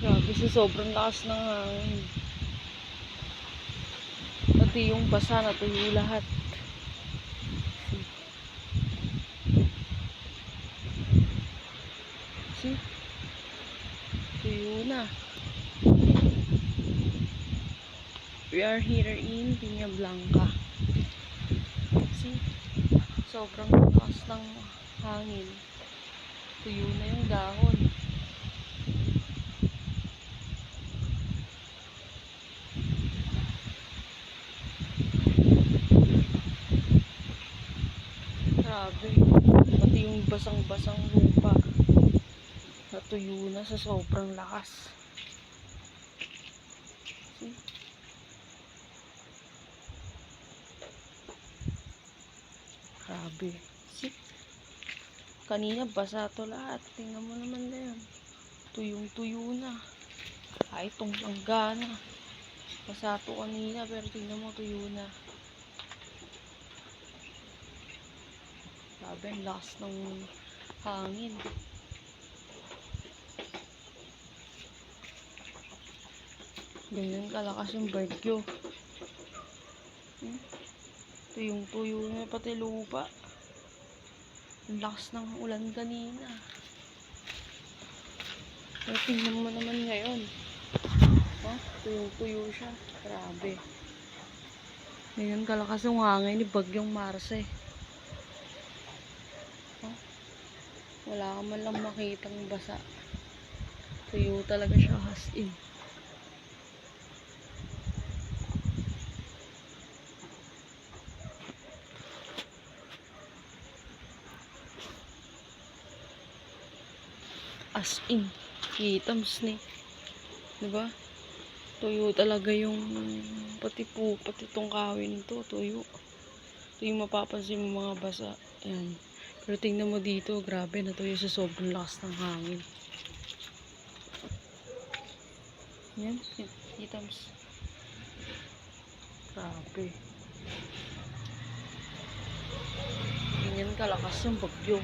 Grabe sa sobrang lakas ng hangin. Pati yung basa na tuyo lahat. See? Tuyo na. We are here in Piña Blanca. See? Sobrang lakas ng hangin. Tuyo na yung dahon. Grabe. Pati yung basang-basang lupa. Natuyo na sa sobrang lakas. See? Grabe. See? Kanina basa to lahat. Tingnan mo naman na yan. Tuyong-tuyo na. Ay, itong langga na. Basa to kanina pero tingnan mo tuyo na. Grabe, ang lakas ng hangin. Ganyan kalakas yung bagyo. Tuyong-tuyo na pati lupa. Ang lakas ng ulan kanina. Pero tingnan mo naman ngayon. Tuyong-tuyo siya. Grabe. Ganyan kalakas yung hangin ni Bagyong Marce. Wala ka man lang makitang basa. Tuyo talaga siya as in. As in. Kitams ni. Diba? Tuyo talaga yung pati tong kawin nito. Tuyo. Ito yung mapapansin mo mga basa. Ayan. Pero tingnan mo dito. Grabe. Natuyo sa sobrang lakas ng hangin. Yan. Kitams. Grabe. Ganyan kalakas yung bagyo.